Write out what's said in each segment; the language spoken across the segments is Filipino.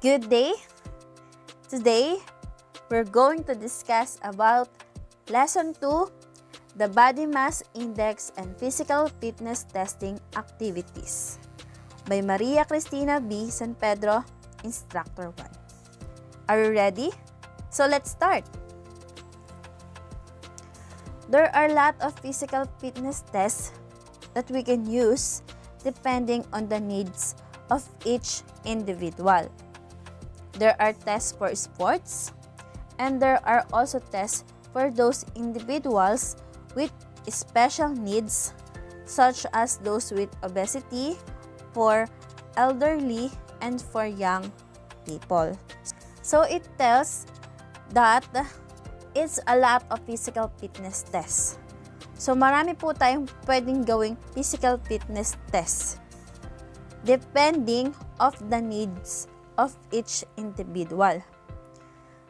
Good day. Today, we're going to discuss about Lesson 2, the Body Mass Index and Physical Fitness Testing Activities by Maria Cristina B. San Pedro, Instructor 1. Are you ready? So let's start. There are a lot of physical fitness tests that we can use depending on the needs of each individual. There are tests for sports, and there are also tests for those individuals with special needs, such as those with obesity, for elderly, and for young people. So it tells that it's a lot of physical fitness tests. So marami po tayong pwedeng gawing physical fitness tests depending of the needs of each individual.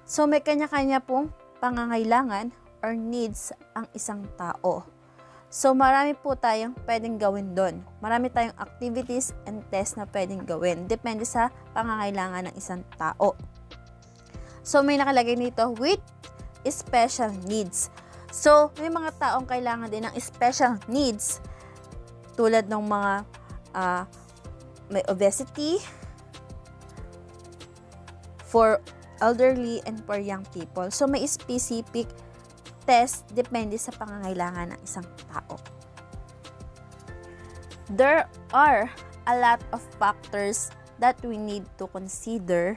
So may kanya-kanya pong pangangailangan or needs ang isang tao. So marami po tayong pwedeng gawin doon. Marami tayong activities and tests na pwedeng gawin. Depende sa pangangailangan ng isang tao. So may nakalagay nito with special needs. So may mga taong kailangan din ng special needs tulad ng mga may obesity, for elderly, and for young people. So may specific test depende sa pangangailangan ng isang tao. There are a lot of factors that we need to consider,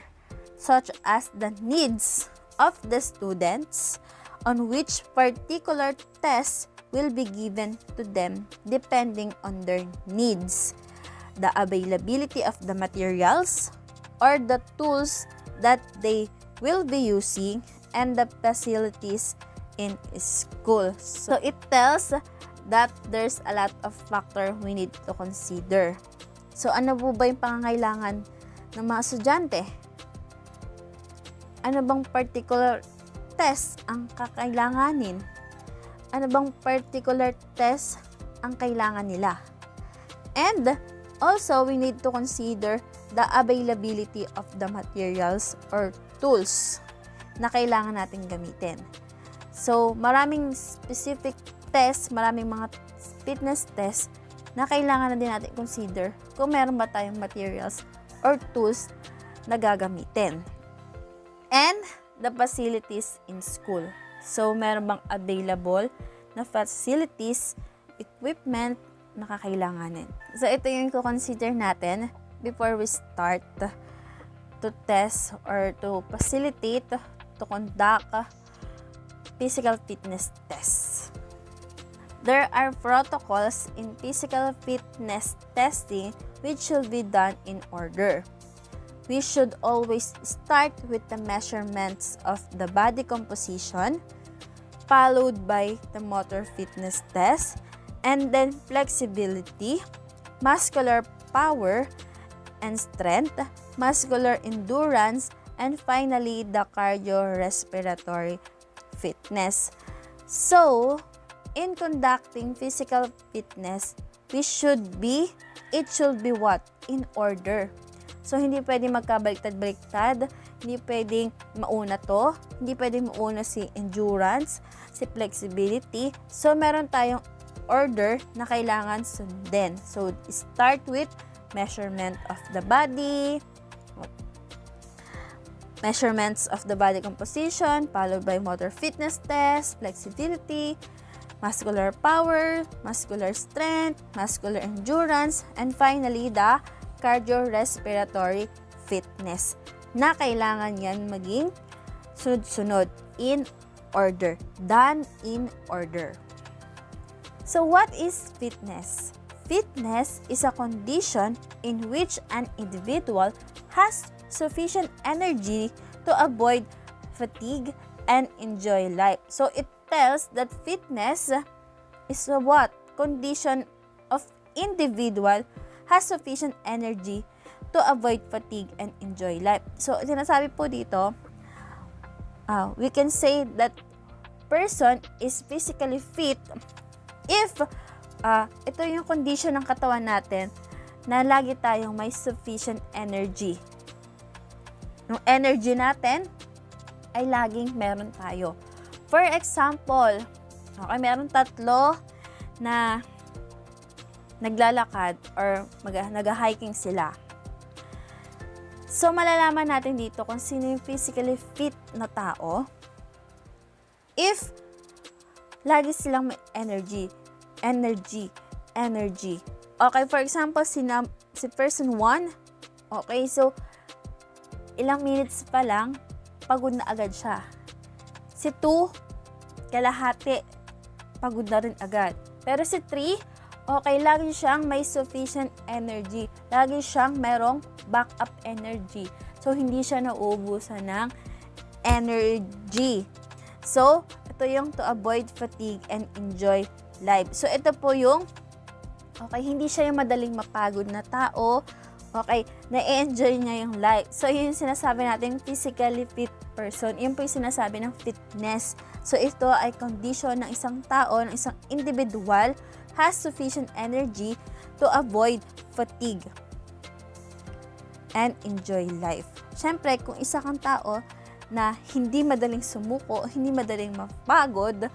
such as the needs of the students, on which particular tests will be given to them depending on their needs, the availability of the materials or the tools that they will be using, and the facilities in school. So it tells that there's a lot of factors we need to consider. So ano po ba yung pangangailangan ng mga estudyante? Ano bang particular test ang kakailanganin? Ano bang particular test ang kailangan nila? And also, we need to consider the availability of the materials or tools na kailangan natin gamitin. So, maraming specific tests, maraming mga fitness tests na kailangan na din natin consider kung meron ba tayong materials or tools na gagamitin. And the facilities in school. So, meron bang available na facilities, equipment na kakailanganin. So, ito yung i-consider natin before we start to test or to facilitate, to conduct physical fitness tests. There are protocols in physical fitness testing which should be done in order. We should always start with the measurements of the body composition, followed by the motor fitness test, and then flexibility, muscular power and strength, muscular endurance, and finally the cardiorespiratory fitness. So, in conducting physical fitness, it should be what? In order. So, hindi pwedeng magkabaliktad-baliktad, hindi pwedeng mauna to, hindi pwedeng mauna si endurance, si flexibility. So, meron tayong order na kailangan sundin. So, start with measurement of the body, measurements of the body composition, followed by motor fitness test, flexibility, muscular power, muscular strength, muscular endurance, and finally, the cardiorespiratory fitness na kailangan yan maging sunod-sunod in order, done in order. So what is fitness? Fitness is a condition in which an individual has sufficient energy to avoid fatigue and enjoy life. So it tells that fitness is a what? Condition of individual has sufficient energy to avoid fatigue and enjoy life. So sinasabi po dito, we can say that person is physically fit if ito yung condition ng katawan natin na lagi tayong may sufficient energy yung energy natin ay laging meron tayo. For example, okay, meron tatlo na naglalakad or nag-hiking sila. So, malalaman natin dito kung sino yung physically fit na tao if lagi silang may energy. Okay, for example, si person 1, okay, so, ilang minutes pa lang, pagod na agad siya. Si 2, kalahati, pagod na rin agad. Pero si 3, okay, lagi siyang may sufficient energy. Lagi siyang merong backup energy. So, hindi siya nauubusan ng energy. So, ito yung to avoid fatigue and enjoy life. So, ito po yung, okay, hindi siya yung madaling mapagod na tao. Okay, na-enjoy niya yung life. So, yun yung sinasabi natin, physically fit person. Yun po yung sinasabi ng fitness. So, ito ay condition ng isang tao, ng isang individual, has sufficient energy to avoid fatigue and enjoy life. Siyempre, kung isa kang tao na hindi madaling sumuko, hindi madaling mapagod,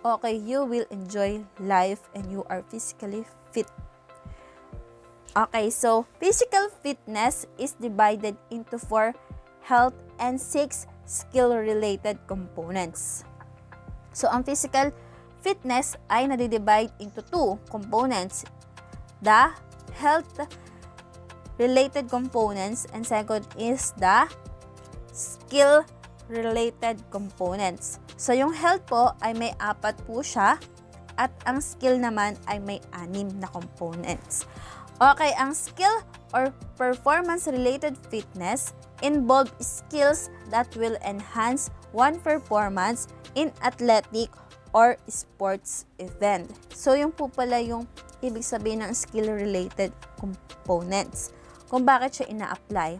okay, you will enjoy life and you are physically fit. Okay, so physical fitness is divided into 4 health and 6 skill-related components. So, ang physical fitness ay nadidivide into 2 components. The health-related components and second is the skill-related components. So, yung health po ay may 4 po siya at ang skill naman ay may 6 na components. Okay, ang skill or performance-related fitness involve skills that will enhance one performance in athletic or sports event. So, yung po pala yung ibig sabihin ng skill-related components. Kung bakit siya ina-apply.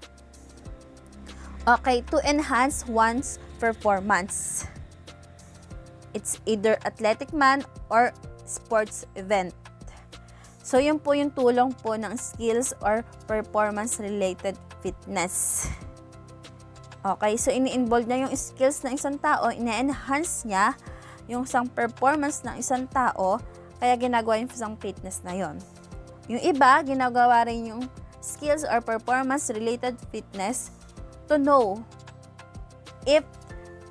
Okay, to enhance one's performance. It's either athletic man or sports event. So, yun po yung tulong po ng skills or performance-related fitness. Okay, so ini-involve niya yung skills ng isang tao, ina-enhance niya yung isang performance ng isang tao, kaya ginagawa yung isang fitness na yon. Yung iba, ginagawa rin yung skills or performance-related fitness to know if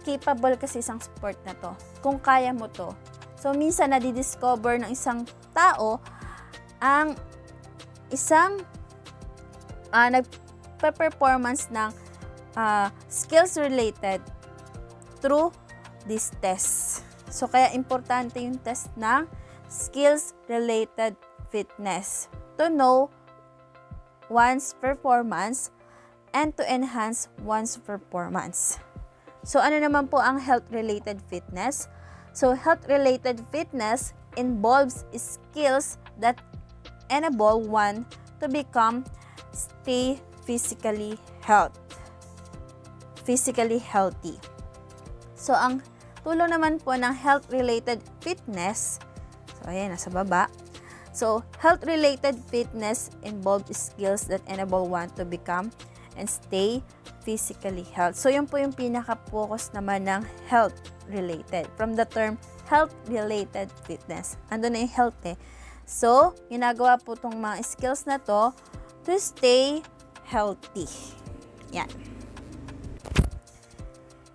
capable kasi isang sport na to, kung kaya mo to. So, minsan nadidiscover ng isang tao ang isang nagpe-performance ng skills related through this test. So, kaya importante yung test ng skills related fitness to know one's performance and to enhance one's performance. So, ano naman po ang health-related fitness? So, health-related fitness involves skills that enable one to stay physically healthy. So, ang tulong naman po ng health-related fitness, so, ayan, nasa baba. So, health-related fitness involves skills that enable one to become and stay physically healthy. So, yun po yung pinaka-focus naman ng health-related. From the term health-related fitness. Ando na yung health eh. So, ginagawa po itong mga skills na to stay healthy. Yan.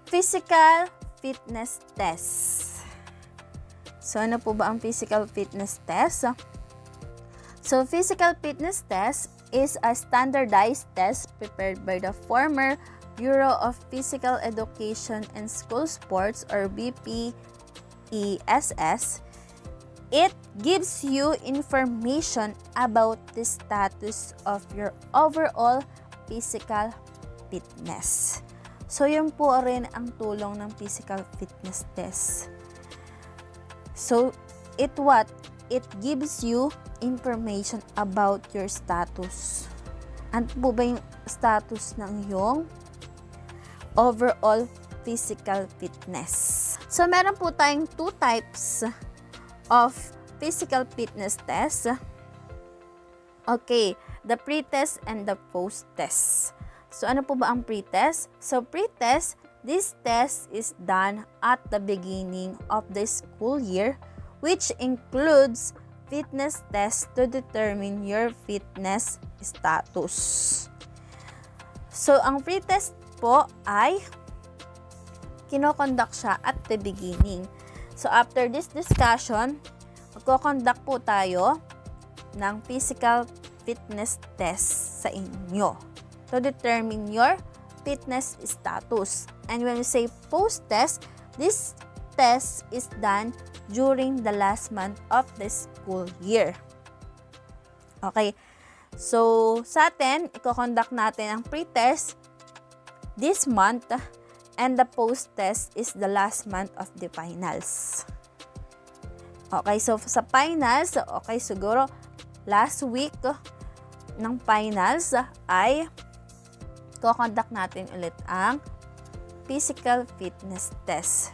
Physical fitness test. So, ano po ba ang physical fitness test? So, physical fitness test is a standardized test prepared by the former Bureau of Physical Education and School Sports or BPESS. It gives you information about the status of your overall physical fitness. So, yun po rin ang tulong ng physical fitness test. So, it gives you information about your status. Ano po ba yung status ng iyong overall physical fitness? So, meron po tayong 2 types of physical fitness test. Okay, the pre-test and the post-test. So, ano po ba ang pre-test? So, pre-test, this test is done at the beginning of the school year, which includes fitness test to determine your fitness status. So, ang pre-test po ay kinokonduct siya at the beginning. So, after this discussion, magkoconduct po tayo ng physical fitness test sa inyo to determine your fitness status. And when we say post-test, this test is done during the last month of the school year. Okay. So, sa atin, i-conduct natin ang pre-test this month and the post-test is the last month of the finals. Okay, so sa finals, okay, siguro last week ng finals ay i-conduct natin ulit ang physical fitness test.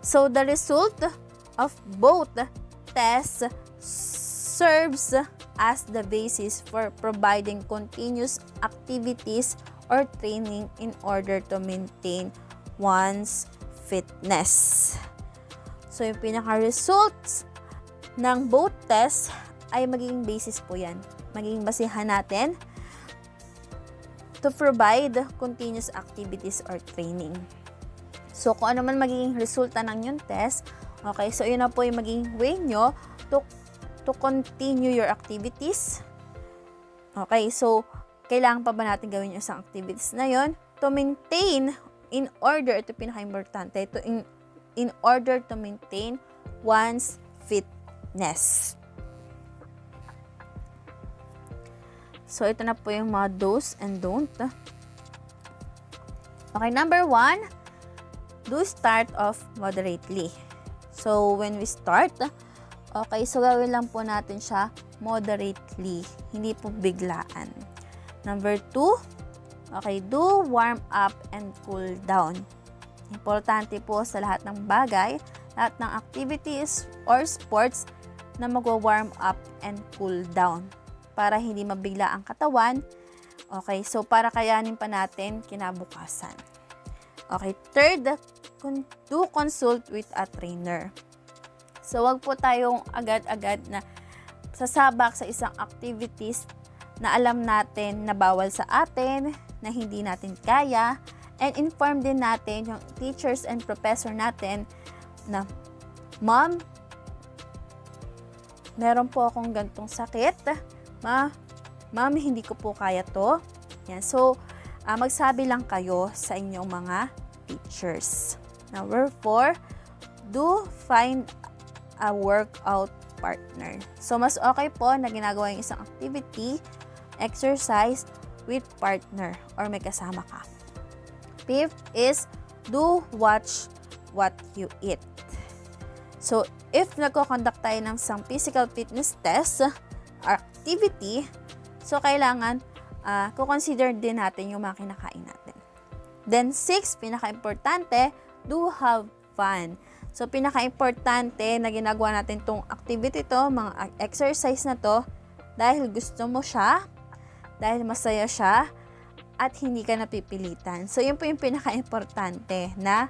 So, the result of both tests serves as the basis for providing continuous activities or training in order to maintain one's fitness. So, yung pinaka-results ng both tests ay magiging basis po yan. Magiging basihan natin to provide continuous activities or training. So, kung ano man magiging resulta ng yung test, okay, so yun na po yung magiging way nyo to continue your activities. Okay, so, kailangan pa ba natin gawin yung isang activities na yun? To maintain, in order, ito pinaka-importante, in order to maintain one's fitness. So, ito na po yung mga do's and don't. Okay, number 1, do start off moderately. So, when we start, okay, so gawin lang po natin siya moderately, hindi po biglaan. Number 2, okay, do warm up and cool down. Importante po sa lahat ng bagay, lahat ng activities or sports na magwa-warm up and cool down para hindi mabigla ang katawan. Okay, so para kayanin pa natin kinabukasan. Okay, third, do consult with a trainer. So, wag po tayong agad-agad na sasabak sa isang activities na alam natin na bawal sa atin, na hindi natin kaya, and inform din natin yung teachers and professor natin na, Ma'am, meron po akong gantong sakit. Ma'am, hindi ko po kaya to. Yan. So, magsabi lang kayo sa inyong mga teachers. Number 4, do find a workout partner. So, mas okay po na ginagawa yung isang activity, exercise with partner or may kasama ka. 5th is, do watch what you eat. So, if nagko-conduct tayo ng isang physical fitness test activity, so kailangan kukonsider din natin yung mga kinakain natin. Then 6, pinaka-importante, do have fun. So, pinaka-importante na ginagawa natin tong activity to, mga exercise na to, dahil gusto mo siya, dahil masaya siya, at hindi ka napipilitan. So, yun po yung pinaka-importante na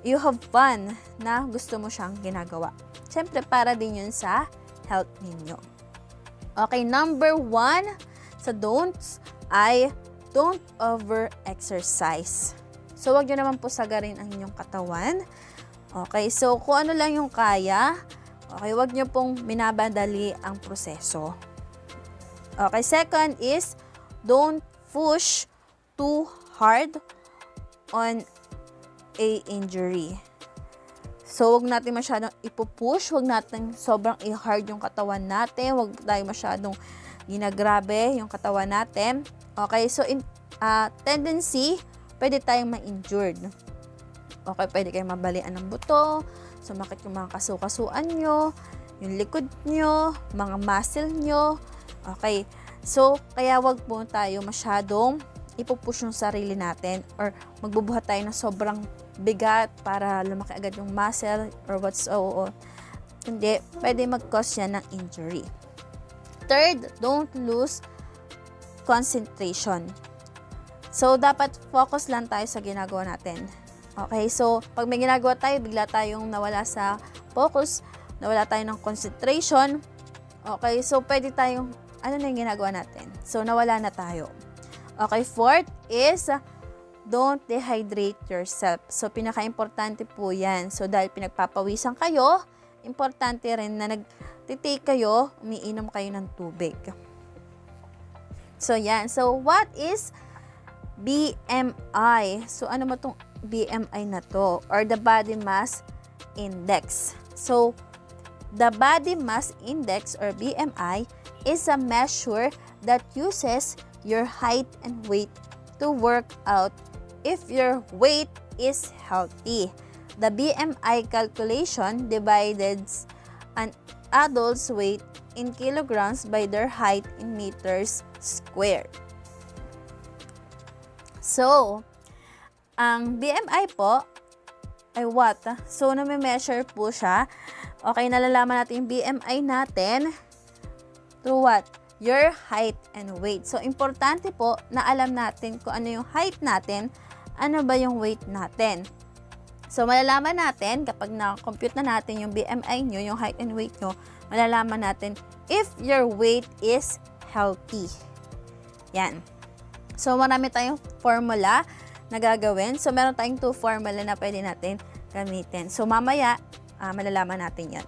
you have fun na gusto mo siyang ginagawa. Siyempre, para din yun sa health ninyo. Okay, number 1 sa don'ts ay don't over-exercise. So, wag nyo naman po sagarin ang inyong katawan. Okay, so kung ano lang yung kaya, okay, wag nyo pong minabadali ang proseso. Okay, second is don't push too hard on a injury. So, wag natin masyadong ipupush, wag natin sobrang i-hard yung katawan natin, wag tayo masyadong ginagrabe yung katawan natin. Okay, so tendency, pwede tayong ma-injured. Okay, pwede kayong mabalian ng buto, sumakit yung mga kasukasuan nyo, yung likod nyo, mga muscle nyo. Okay, so kaya wag po tayo masyadong ipupush yung sarili natin or magbubuhat tayo ng sobrang bigat para lumaki agad yung muscle or whatsoever. Hindi, pwede mag-cause yan ng injury. Third, don't lose concentration. So, dapat focus lang tayo sa ginagawa natin. Okay, so, pag may ginagawa tayo, bigla tayong nawala sa focus, nawala tayo ng concentration. Okay, so, pwede tayong, ano na yung ginagawa natin? So, nawala na tayo. Okay, fourth is, don't dehydrate yourself. So, pinaka-importante po yan. So, dahil pinagpapawisan kayo, importante rin na nagtitake kayo, umiinom kayo ng tubig. So, yan. So, what is BMI? So, ano ba itong BMI na to? Or the Body Mass Index. So, the Body Mass Index or BMI is a measure that uses your height and weight to work out if your weight is healthy. The BMI calculation divides an adult's weight in kilograms by their height in meters squared. So, ang BMI po ay what? So, nami-measure po siya. Okay, nalalaman natin yung BMI natin through what? Your height and weight. So, importante po na alam natin kung ano yung height natin, ano ba yung weight natin. So, malalaman natin kapag na-compute na natin yung BMI nyo, yung height and weight nyo, malalaman natin if your weight is healthy. Yan. So, marami tayong formula na gagawin. So, meron tayong 2 formula na pwede natin gamitin. So, mamaya, malalaman natin yan.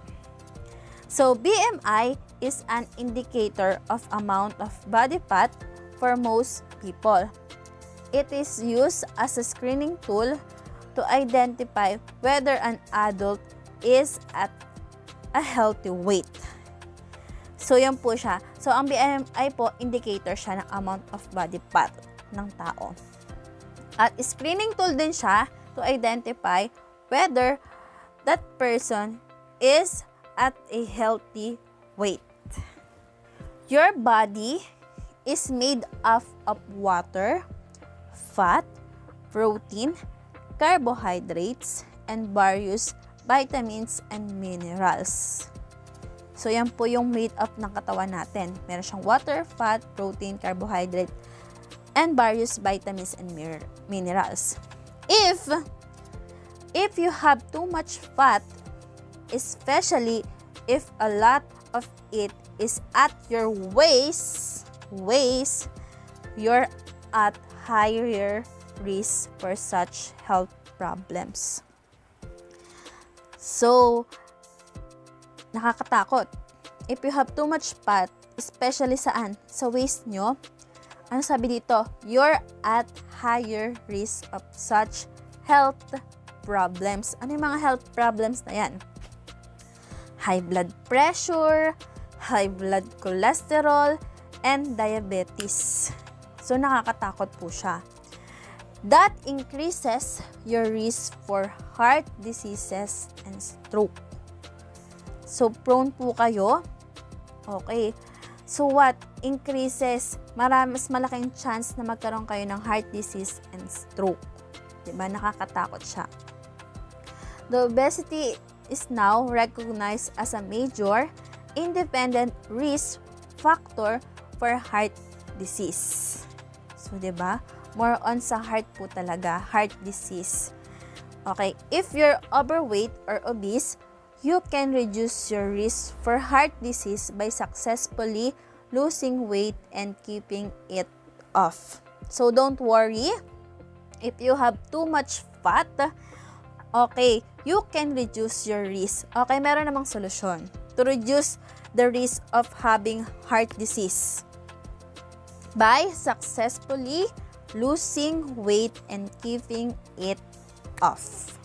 So, BMI is an indicator of amount of body fat for most people. It is used as a screening tool to identify whether an adult is at a healthy weight. So, yan po siya. So, ang BMI po, indicator siya ng amount of body fat ng tao. At screening tool din siya to identify whether that person is at a healthy weight. Your body is made up of water, fat, protein, carbohydrates, and various vitamins and minerals. So, yan po yung made up ng katawan natin. Meron siyang water, fat, protein, carbohydrate, and various vitamins and minerals. If you have too much fat, especially if a lot of it is at your waist, you're at higher risk for such health problems. So, nakakatakot. If you have too much fat, especially saan? Sa waist nyo, ano sabi dito? You're at higher risk of such health problems. Ano yung mga health problems na yan? High blood pressure, high blood cholesterol, and diabetes. So, nakakatakot po siya. That increases your risk for heart diseases and stroke. So, prone po kayo. Okay. So, what? Increases. Mas malaking chance na magkaroon kayo ng heart disease and stroke. Diba? Nakakatakot siya. The obesity is now recognized as a major independent risk factor for heart disease. So, diba? More on sa heart po talaga, heart disease. Okay, if you're overweight or obese, you can reduce your risk for heart disease by successfully losing weight and keeping it off. So, don't worry. If you have too much fat, okay, you can reduce your risk. Okay, meron namang solusyon to reduce the risk of having heart disease by successfully losing weight and keeping it off.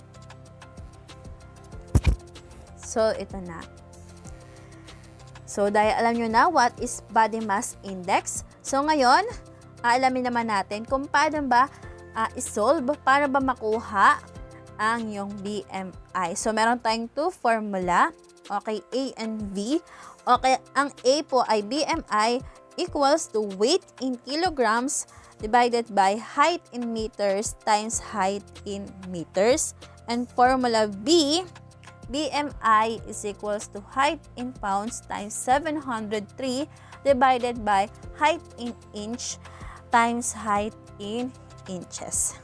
So, ito na. So, dahil alam nyo na what is body mass index. So, ngayon, aalamin naman natin kung paano ba isolve para ba makuha ang yung BMI. So, meron tayong 2 formula. Okay, A and B. Okay, ang A po ay BMI equals to weight in kilograms divided by height in meters times height in meters. And formula B, BMI is equals to height in pounds times 703 divided by height in inch times height in inches.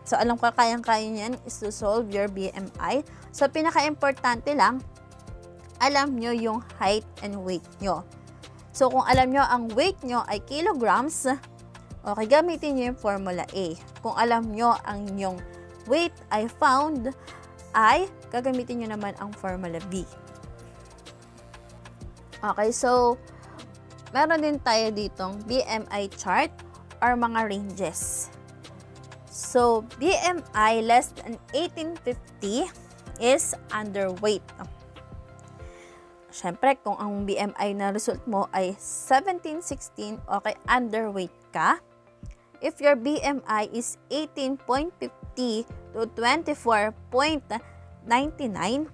So, alam ko kayang-kaya niyan is to solve your BMI. So, pinaka-importante lang, alam nyo yung height and weight nyo. So, kung alam nyo ang weight nyo ay kilograms, okay, gamitin nyo yung formula A. Kung alam nyo ang inyong weight ay pound, ay gagamitin nyo naman ang formula B. Okay, so, meron din tayo ditong BMI chart or mga ranges. So, BMI less than 1850 is underweight. Siyempre, kung ang BMI na result mo ay 1716, okay, underweight ka. If your BMI is 18.50 to 24.99,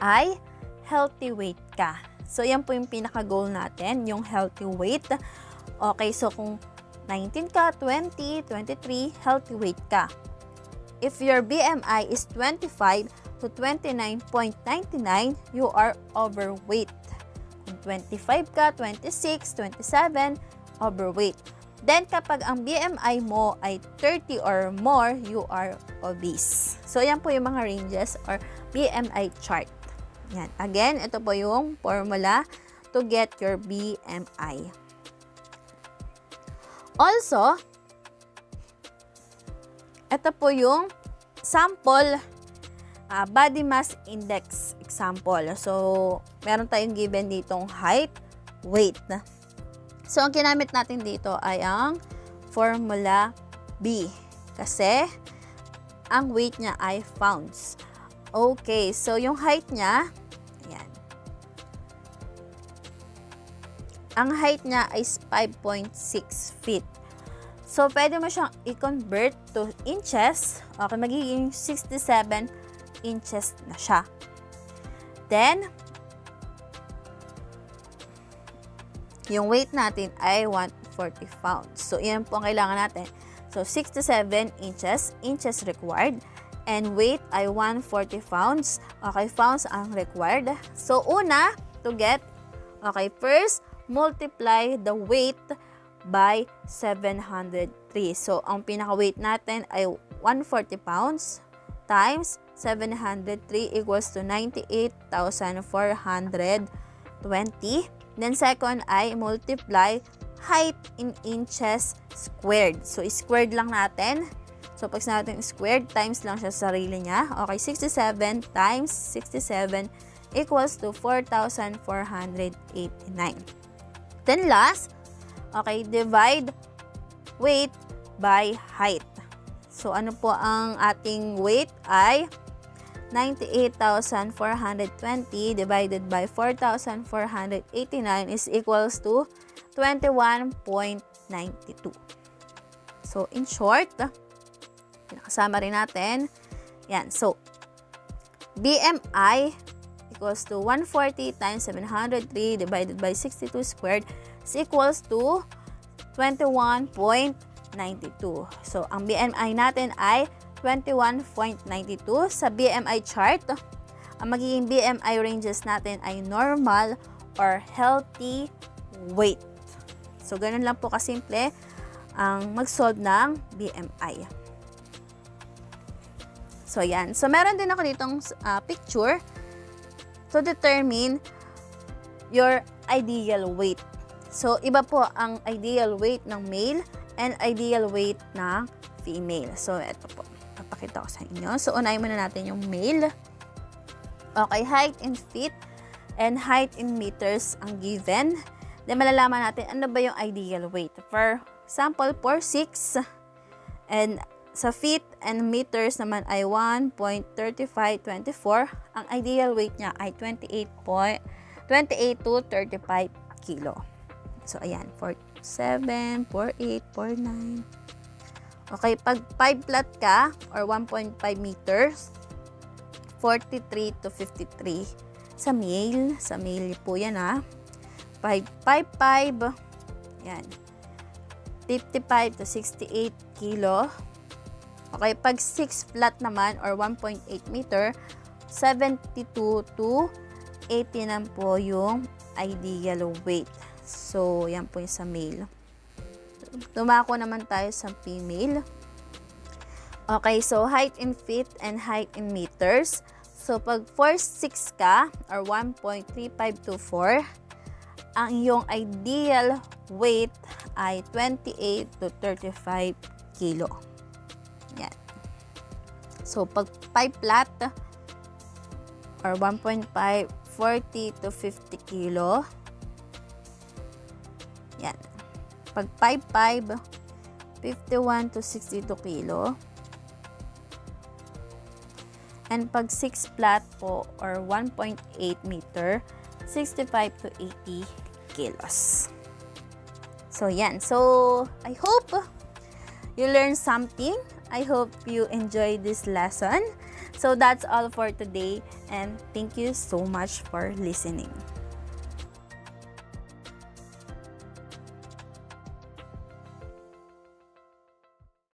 ay healthy weight ka. So, yan po yung pinaka-goal natin, yung healthy weight. Okay, so kung 19 ka, 20, 23, healthy weight ka. If your BMI is 25 to 29.99, you are overweight. Kung 25 ka, 26, 27, overweight. Then, kapag ang BMI mo ay 30 or more, you are obese. So, yan po yung mga ranges or BMI chart. Yan. Again, ito po yung formula to get your BMI. Also, ito po yung sample body mass index example. So, meron tayong given ditong height, weight. So, ang ginamit natin dito ay ang formula B. Kasi, ang weight niya ay pounds. Okay, so yung height niya, ayan. Ang height niya is 5.6 feet. So, pwede mo siyang i-convert to inches. Okay, magiging 67 inches na siya. Then, yung weight natin ay 140 pounds. So, yan po ang kailangan natin. So, 67 inches required. And weight ay 140 pounds. Okay, pounds ang required. So, una, to get, okay, first, multiply the weight by 703. So, ang pinaka-weight natin ay 140 pounds times 703 equals to 98,420. Then, second ay multiply height in inches squared. So, squared lang natin. So, pag natin squared, times lang siya sa sarili niya. Okay, 67 times 67 equals to 4,489. Then, last, okay, divide weight by height. So, ano po ang ating weight ay 98,420 divided by 4,489 is equals to 21.92. So, in short, pinakasama rin natin. Yan. So, BMI equals to 140 times 703 divided by 62 squared is equals to 21.92. So, ang BMI natin ay 21.92. Sa BMI chart, ang magiging BMI ranges natin ay normal or healthy weight. So, ganun lang po kasimple ang mag-solve ng BMI. So, yan. So, meron din ako ditong picture to determine your ideal weight. So, iba po ang ideal weight ng male and ideal weight ng female. So, ito po. Papakita ko sa inyo. So, unahin muna natin yung male. Okay, height in feet and height in meters ang given. Then, malalaman natin ano ba yung ideal weight. For example, 4'6", and sa feet and meters naman ay 1.3524. Ang ideal weight niya ay 28 to 35 kilo. So, ayan, 47, 48, 49. Okay, pag 5 flat ka, or 1.5 meters, 43 to 53. Sa male po yan ha. 5'5", yan. 55 to 68 kilo. Okay, pag 6 flat naman, or 1.8 meter, 72 to 80 na po yung ideal weight. So, yan po yung sa male. Dumako naman tayo sa female. Okay, so height in feet and height in meters. So, pag 4'6" ka, or 1.3524, ang iyong ideal weight ay 28 to 35 kilo. Yan. So, pag 5 flat, or 1.5, 40 to 50 kilo. Yan. Pag 5'5", 51 to 62 kilo. And pag 6 flat po, or 1.8 meter, 65 to 80 kilos. So, yan. So, I hope you learned something. I hope you enjoyed this lesson. So, that's all for today. And thank you so much for listening.